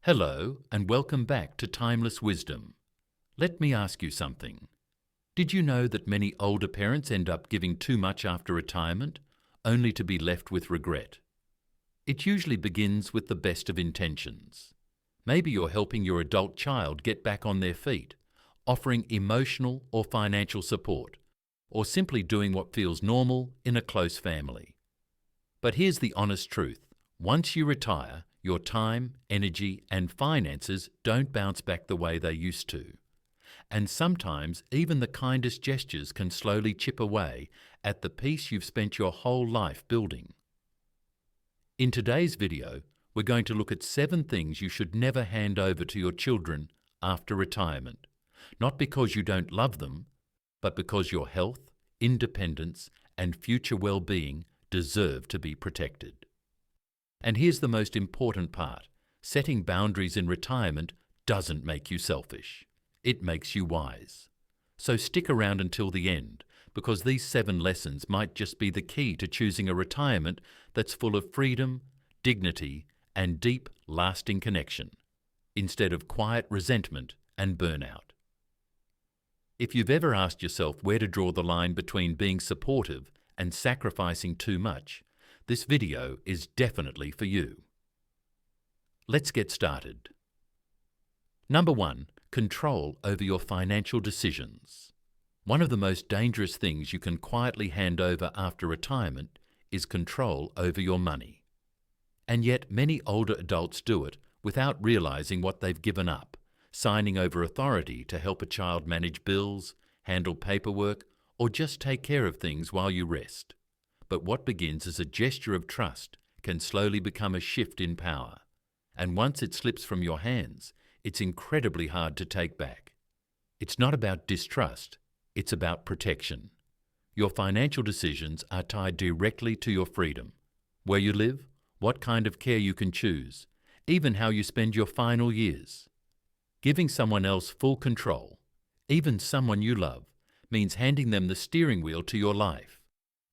Hello and welcome back to Timeless Wisdom. Let me ask you something. Did you know that many older parents end up giving too much after retirement, only to be left with regret? It usually begins with the best of intentions. Maybe you're helping your adult child get back on their feet, offering emotional or financial support, or simply doing what feels normal in a close family. But here's the honest truth. Once you retire, your time, energy, and finances don't bounce back the way they used to. And sometimes even the kindest gestures can slowly chip away at the peace you've spent your whole life building. In today's video, we're going to look at 7 things you should never hand over to your children after retirement. Not because you don't love them, but because your health, independence, and future well-being deserve to be protected. And here's the most important part. Setting boundaries in retirement doesn't make you selfish. It makes you wise. So stick around until the end, because these 7 lessons might just be the key to choosing a retirement that's full of freedom, dignity, and deep, lasting connection, instead of quiet resentment and burnout. If you've ever asked yourself where to draw the line between being supportive and sacrificing too much, this video is definitely for you. Let's get started. Number 1. Control over your financial decisions. One of the most dangerous things you can quietly hand over after retirement is control over your money. And yet many older adults do it without realizing what they've given up, signing over authority to help a child manage bills, handle paperwork, or just take care of things while you rest. But what begins as a gesture of trust can slowly become a shift in power. And once it slips from your hands, it's incredibly hard to take back. It's not about distrust, it's about protection. Your financial decisions are tied directly to your freedom. Where you live, what kind of care you can choose, even how you spend your final years. Giving someone else full control, even someone you love, means handing them the steering wheel to your life.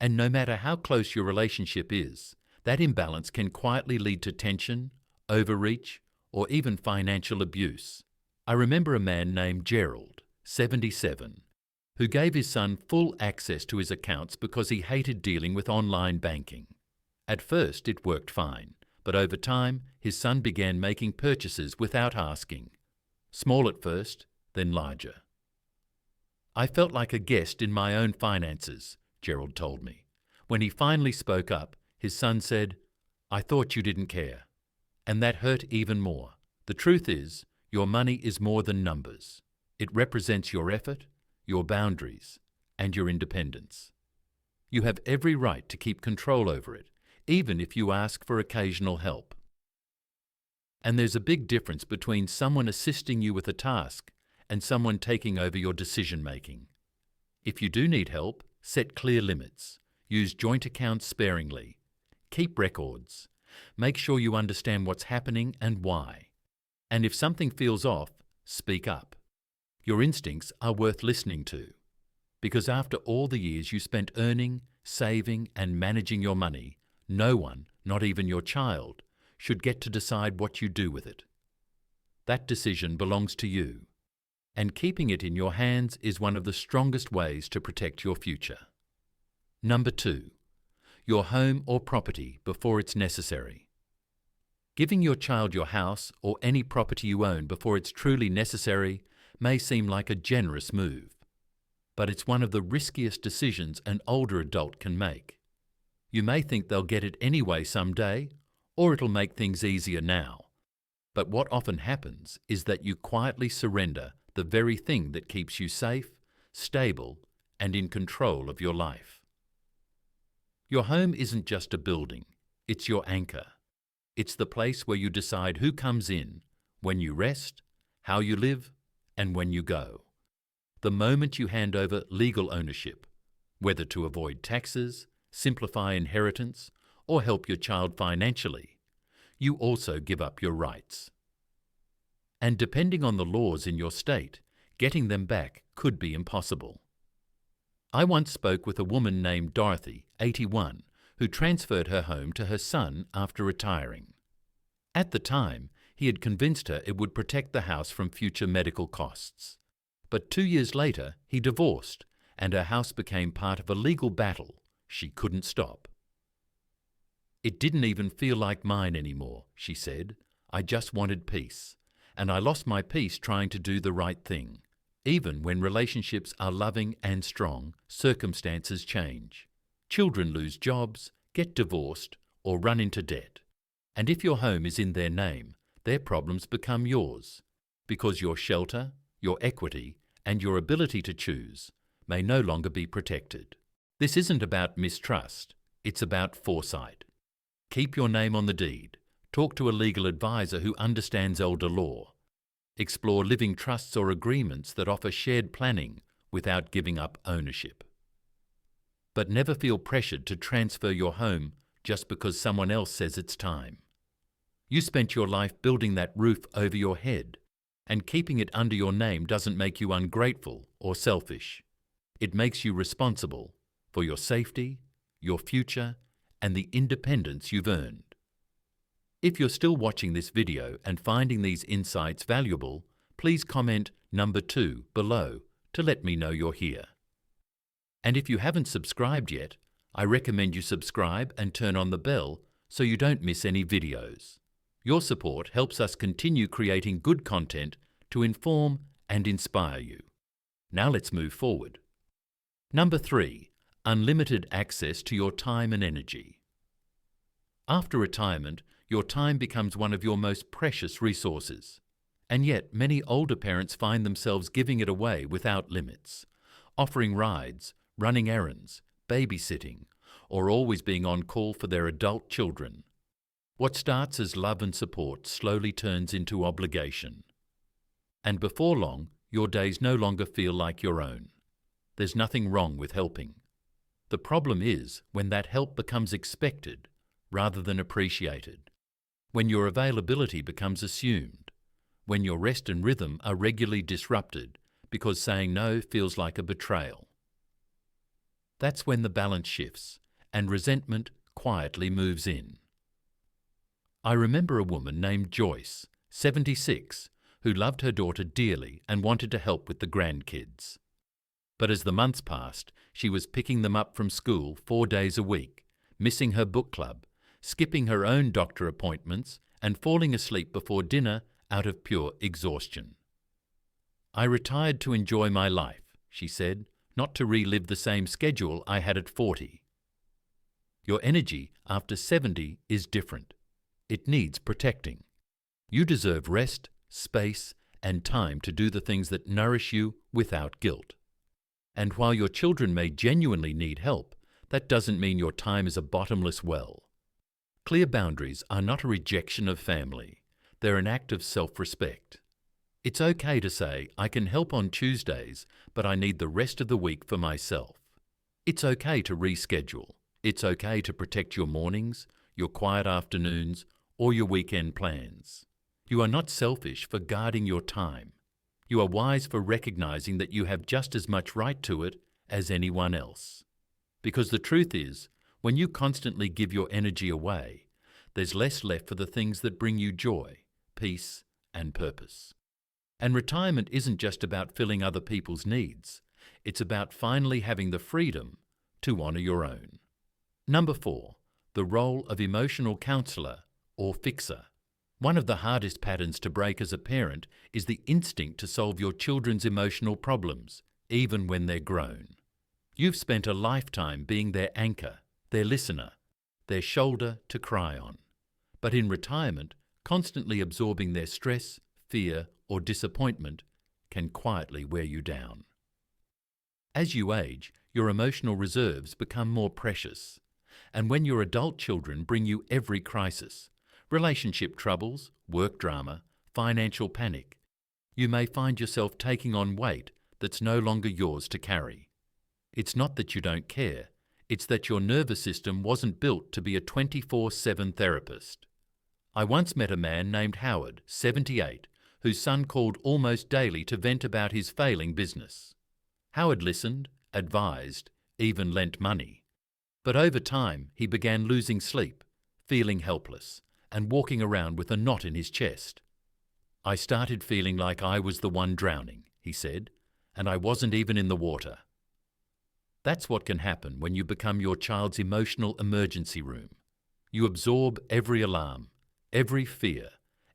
And no matter how close your relationship is, that imbalance can quietly lead to tension, overreach, or even financial abuse. I remember a man named Gerald, 77, who gave his son full access to his accounts because he hated dealing with online banking. At first, it worked fine, but over time, his son began making purchases without asking. Small at first, then larger. I felt like a guest in my own finances, Gerald told me. When he finally spoke up, his son said, "I thought you didn't care." And that hurt even more. The truth is, your money is more than numbers. It represents your effort, your boundaries, and your independence. You have every right to keep control over it, even if you ask for occasional help. And there's a big difference between someone assisting you with a task and someone taking over your decision-making. If you do need help, set clear limits. Use joint accounts sparingly. Keep records. Make sure you understand what's happening and why. And if something feels off, speak up. Your instincts are worth listening to. Because after all the years you spent earning, saving, and managing your money, no one, not even your child, should get to decide what you do with it. That decision belongs to you. And keeping it in your hands is one of the strongest ways to protect your future. Number 2. Your home or property before it's necessary. Giving your child your house or any property you own before it's truly necessary may seem like a generous move, but it's one of the riskiest decisions an older adult can make. You may think they'll get it anyway someday, or it'll make things easier now. But what often happens is that you quietly surrender the very thing that keeps you safe, stable, and in control of your life. Your home isn't just a building, it's your anchor. It's the place where you decide who comes in, when you rest, how you live, and when you go. The moment you hand over legal ownership, whether to avoid taxes, simplify inheritance, or help your child financially, you also give up your rights. And depending on the laws in your state, getting them back could be impossible. I once spoke with a woman named Dorothy, 81, who transferred her home to her son after retiring. At the time, He had convinced her it would protect the house from future medical costs. But 2 years later, he divorced, and her house became part of a legal battle she couldn't stop. "It didn't even feel like mine anymore," she said. "I just wanted peace. And I lost my peace trying to do the right thing. Even when relationships are loving and strong, circumstances change. Children lose jobs, get divorced, or run into debt. And if your home is in their name, their problems become yours, because your shelter, your equity, and your ability to choose may no longer be protected. This isn't about mistrust, it's about foresight. Keep your name on the deed. Talk to a legal advisor who understands elder law. Explore living trusts or agreements that offer shared planning without giving up ownership. But never feel pressured to transfer your home just because someone else says it's time. You spent your life building that roof over your head, and keeping it under your name doesn't make you ungrateful or selfish. It makes you responsible for your safety, your future, and the independence you've earned. If you're still watching this video and finding these insights valuable, please comment number 2 below to let me know you're here. And if you haven't subscribed yet, I recommend you subscribe and turn on the bell so you don't miss any videos. Your support helps us continue creating good content to inform and inspire you. Now let's move forward. Number 3, unlimited access to your time and energy. After retirement, your time becomes one of your most precious resources. And yet, many older parents find themselves giving it away without limits, offering rides, running errands, babysitting, or always being on call for their adult children. What starts as love and support slowly turns into obligation. And before long, your days no longer feel like your own. There's nothing wrong with helping. The problem is when that help becomes expected rather than appreciated, when your availability becomes assumed, when your rest and rhythm are regularly disrupted because saying no feels like a betrayal. That's when the balance shifts and resentment quietly moves in. I remember a woman named Joyce, 76, who loved her daughter dearly and wanted to help with the grandkids. But as the months passed, she was picking them up from school 4 days a week, missing her book club, skipping her own doctor appointments, and falling asleep before dinner out of pure exhaustion. "I retired to enjoy my life," she said, "not to relive the same schedule I had at 40. Your energy after 70 is different. It needs protecting. You deserve rest, space, and time to do the things that nourish you without guilt. And while your children may genuinely need help, that doesn't mean your time is a bottomless well. Clear boundaries are not a rejection of family. They're an act of self-respect. It's okay to say, I can help on Tuesdays, but I need the rest of the week for myself. It's okay to reschedule. It's okay to protect your mornings, your quiet afternoons, or your weekend plans. You are not selfish for guarding your time. You are wise for recognizing that you have just as much right to it as anyone else. Because the truth is, when you constantly give your energy away, there's less left for the things that bring you joy, peace, and purpose. And retirement isn't just about filling other people's needs. It's about finally having the freedom to honor your own. Number 4, the role of emotional counselor or fixer. One of the hardest patterns to break as a parent is the instinct to solve your children's emotional problems, even when they're grown. You've spent a lifetime being their anchor, their listener, their shoulder to cry on. But in retirement, constantly absorbing their stress, fear, or disappointment can quietly wear you down. As you age, your emotional reserves become more precious. And when your adult children bring you every crisis, relationship troubles, work drama, financial panic, you may find yourself taking on weight that's no longer yours to carry. It's not that you don't care, it's that your nervous system wasn't built to be a 24/7 therapist. I once met a man named Howard, 78, whose son called almost daily to vent about his failing business. Howard listened, advised, even lent money. But over time, he began losing sleep, feeling helpless, and walking around with a knot in his chest, I started feeling like I was the one drowning, he said, and I wasn't even in the water. That's what can happen when you become your child's emotional emergency room. You absorb every alarm, every fear,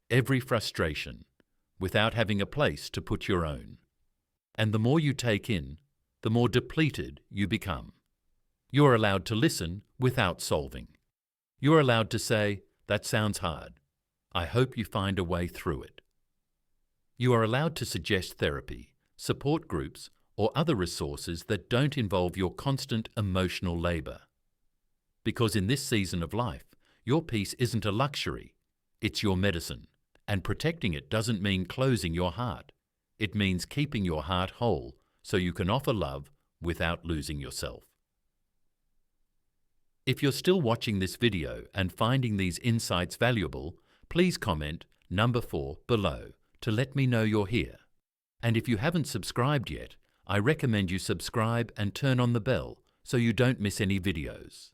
every frustration, without having a place to put your own. And the more you take in, the more depleted you become. You're allowed to listen without solving. You're allowed to say, "That sounds hard. I hope you find a way through it." You are allowed to suggest therapy, support groups, or other resources that don't involve your constant emotional labour. Because in this season of life, your peace isn't a luxury, it's your medicine, and protecting it doesn't mean closing your heart. It means keeping your heart whole so you can offer love without losing yourself. If you're still watching this video and finding these insights valuable, please comment number 4 below to let me know you're here. And if you haven't subscribed yet, I recommend you subscribe and turn on the bell so you don't miss any videos.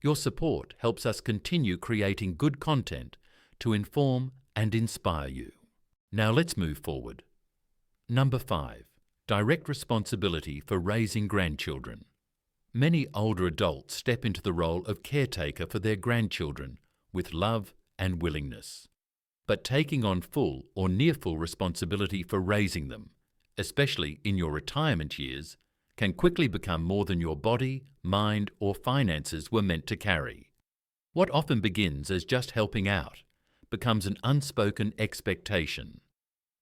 Your support helps us continue creating good content to inform and inspire you. Now let's move forward. Number 5. Direct responsibility for raising grandchildren. Many older adults step into the role of caretaker for their grandchildren with love and willingness. But taking on full or near full responsibility for raising them, especially in your retirement years, can quickly become more than your body, mind, or finances were meant to carry. What often begins as just helping out becomes an unspoken expectation,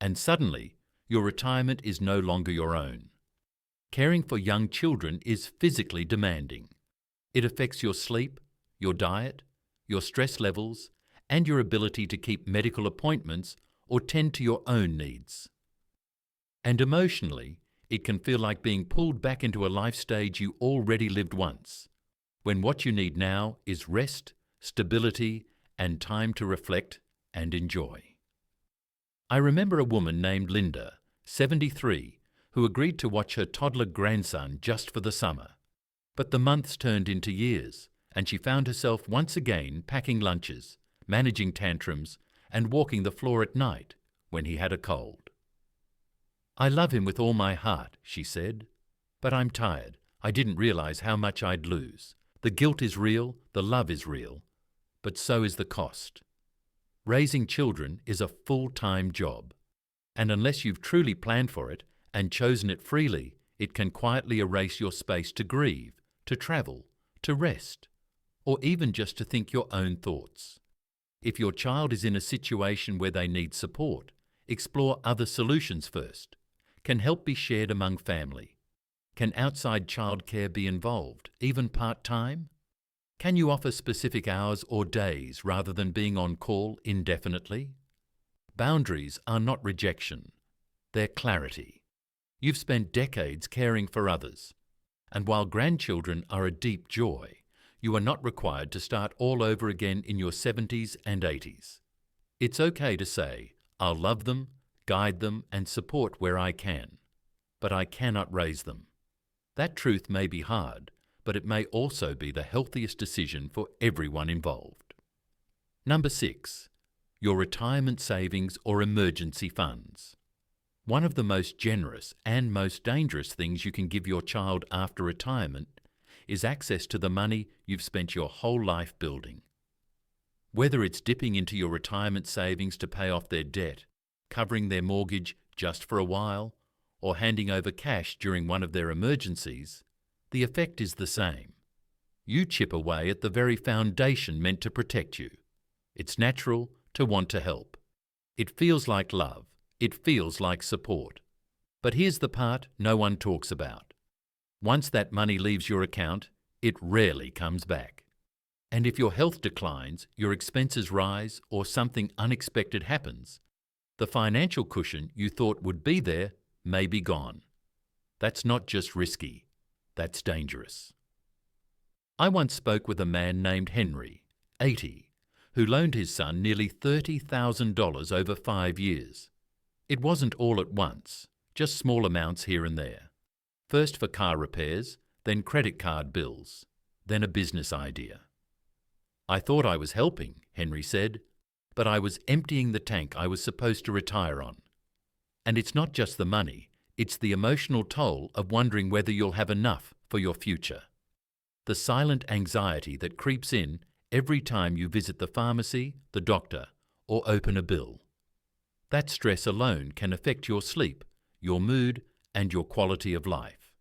and suddenly your retirement is no longer your own. Caring for young children is physically demanding. It affects your sleep, your diet, your stress levels, and your ability to keep medical appointments or tend to your own needs. And emotionally, it can feel like being pulled back into a life stage you already lived once, when what you need now is rest, stability, and time to reflect and enjoy. I remember a woman named Linda, 73, who agreed to watch her toddler grandson just for the summer. But the months turned into years, and she found herself once again packing lunches, managing tantrums, and walking the floor at night when he had a cold. "I love him with all my heart," she said, "but I'm tired. I didn't realize how much I'd lose. The guilt is real, the love is real, but so is the cost." Raising children is a full-time job, and unless you've truly planned for it and chosen it freely, it can quietly erase your space to grieve, to travel, to rest, or even just to think your own thoughts. If your child is in a situation where they need support, explore other solutions first. Can help be shared among family? Can outside childcare be involved, even part-time? Can you offer specific hours or days rather than being on call indefinitely? Boundaries are not rejection, they're clarity. You've spent decades caring for others, and while grandchildren are a deep joy, you are not required to start all over again in your 70s and 80s. It's okay to say, "I'll love them, guide them, and support where I can, but I cannot raise them." That truth may be hard, but it may also be the healthiest decision for everyone involved. Number 6. Your retirement savings or emergency funds. One of the most generous and most dangerous things you can give your child after retirement is access to the money you've spent your whole life building. Whether it's dipping into your retirement savings to pay off their debt, covering their mortgage just for a while, or handing over cash during one of their emergencies, the effect is the same. You chip away at the very foundation meant to protect you. It's natural to want to help. It feels like love. It feels like support. But here's the part no one talks about. Once that money leaves your account, it rarely comes back. And if your health declines, your expenses rise, or something unexpected happens, the financial cushion you thought would be there may be gone. That's not just risky, that's dangerous. I once spoke with a man named Henry, 80, who loaned his son nearly $30,000 over 5 years. It wasn't all at once, just small amounts here and there. First for car repairs, then credit card bills, then a business idea. "I thought I was helping," Henry said, but I was emptying the tank I was supposed to retire on. And it's not just the money, it's the emotional toll of wondering whether you'll have enough for your future. The silent anxiety that creeps in every time you visit the pharmacy, the doctor, or open a bill. That stress alone can affect your sleep, your mood, and your quality of life.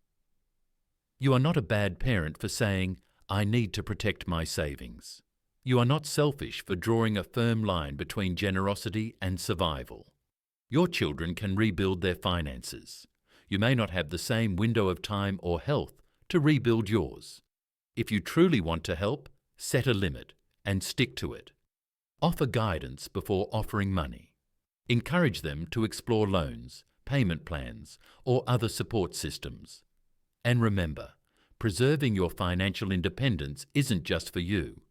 You are not a bad parent for saying, "I need to protect my savings." You are not selfish for drawing a firm line between generosity and survival. Your children can rebuild their finances. You may not have the same window of time or health to rebuild yours. If you truly want to help, set a limit and stick to it. Offer guidance before offering money. Encourage them to explore loans, payment plans, or other support systems. And remember, preserving your financial independence isn't just for you.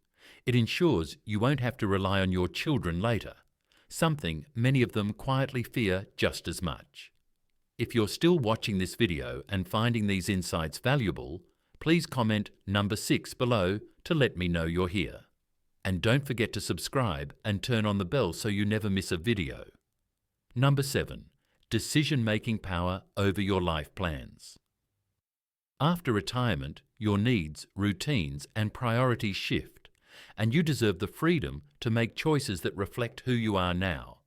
It ensures you won't have to rely on your children later, something many of them quietly fear just as much. If you're still watching this video and finding these insights valuable, please comment number 6 below to let me know you're here. And don't forget to subscribe and turn on the bell so you never miss a video. Number 7. Decision-making power over your life plans. After retirement, your needs, routines, and priorities shift, and you deserve the freedom to make choices that reflect who you are now,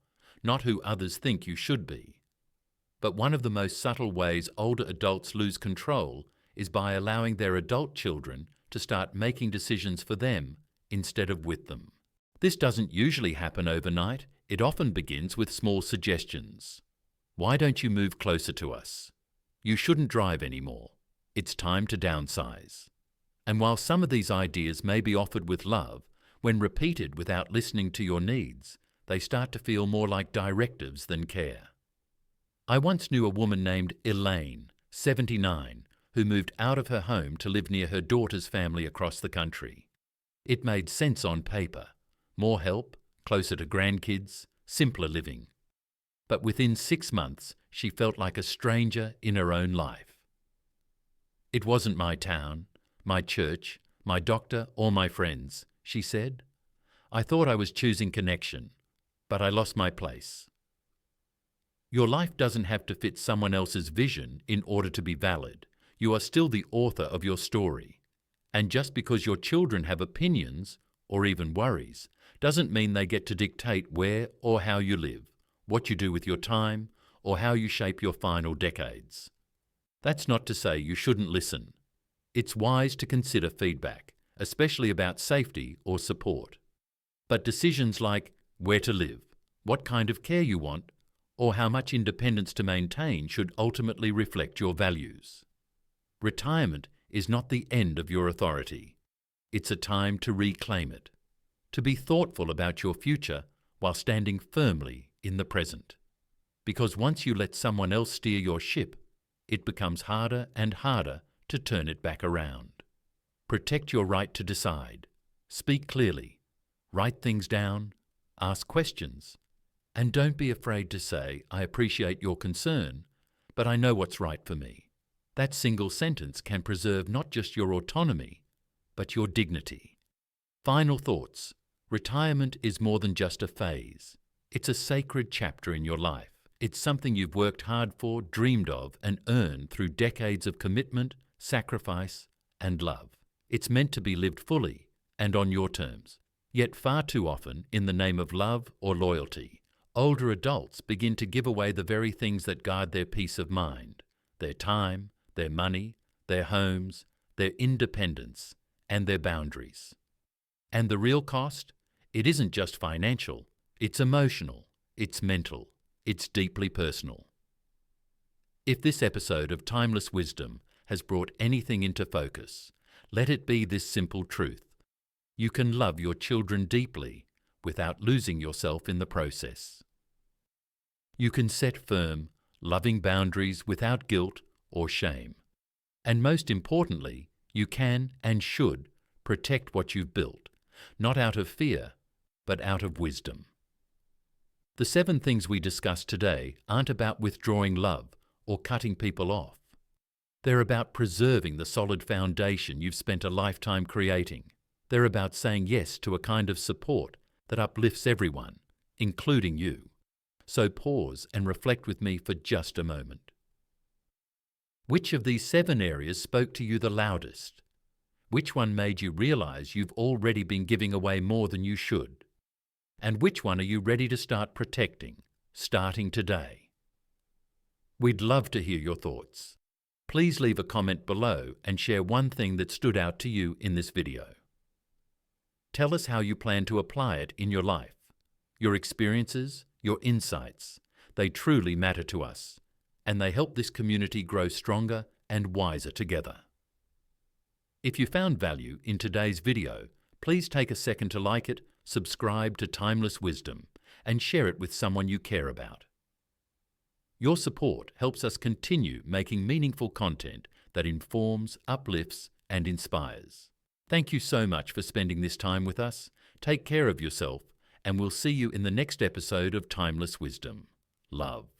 not who others think you should be. But one of the most subtle ways older adults lose control is by allowing their adult children to start making decisions for them instead of with them. This doesn't usually happen overnight. It often begins with small suggestions. Why don't you move closer to us? You shouldn't drive anymore. It's time to downsize. And while some of these ideas may be offered with love, when repeated without listening to your needs, they start to feel more like directives than care. I once knew a woman named Elaine, 79, who moved out of her home to live near her daughter's family across the country. It made sense on paper. More help, closer to grandkids, simpler living. But within 6 months, she felt like a stranger in her own life. It wasn't my town, my church, my doctor, or my friends, she said. I thought I was choosing connection, but I lost my place. Your life doesn't have to fit someone else's vision in order to be valid. You are still the author of your story. And just because your children have opinions, or even worries, doesn't mean they get to dictate where or how you live, what you do with your time, or how you shape your final decades. That's not to say you shouldn't listen. It's wise to consider feedback, especially about safety or support. But decisions like where to live, what kind of care you want, or how much independence to maintain should ultimately reflect your values. Retirement is not the end of your authority. It's a time to reclaim it, to be thoughtful about your future while standing firmly in the present. Because once you let someone else steer your ship, it becomes harder and harder to turn it back around. Protect your right to decide. Speak clearly. Write things down. Ask questions. And don't be afraid to say, "I appreciate your concern, but I know what's right for me." That single sentence can preserve not just your autonomy, but your dignity. Final thoughts. Retirement is more than just a phase. It's a sacred chapter in your life. It's something you've worked hard for, dreamed of, and earned through decades of commitment, sacrifice, and love. It's meant to be lived fully and on your terms. Yet far too often, in the name of love or loyalty, older adults begin to give away the very things that guard their peace of mind, their time, their money, their homes, their independence, and their boundaries. And the real cost? It isn't just financial, it's emotional, it's mental, it's deeply personal. If this episode of Timeless Wisdom has brought anything into focus, let it be this simple truth. You can love your children deeply without losing yourself in the process. You can set firm, loving boundaries without guilt or shame. And most importantly, you can and should protect what you've built, not out of fear, but out of wisdom. The 7 things we discussed today aren't about withdrawing love or cutting people off. They're about preserving the solid foundation you've spent a lifetime creating. They're about saying yes to a kind of support that uplifts everyone, including you. So pause and reflect with me for just a moment. Which of these 7 areas spoke to you the loudest? Which one made you realize you've already been giving away more than you should? And which one are you ready to start protecting, starting today? We'd love to hear your thoughts. Please leave a comment below and share one thing that stood out to you in this video. Tell us how you plan to apply it in your life. Your experiences, your insights, they truly matter to us, and they help this community grow stronger and wiser together. If you found value in today's video, please take a second to like it, subscribe to Timeless Wisdom, and share it with someone you care about. Your support helps us continue making meaningful content that informs, uplifts, and inspires. Thank you so much for spending this time with us. Take care of yourself, and we'll see you in the next episode of Timeless Wisdom. Love.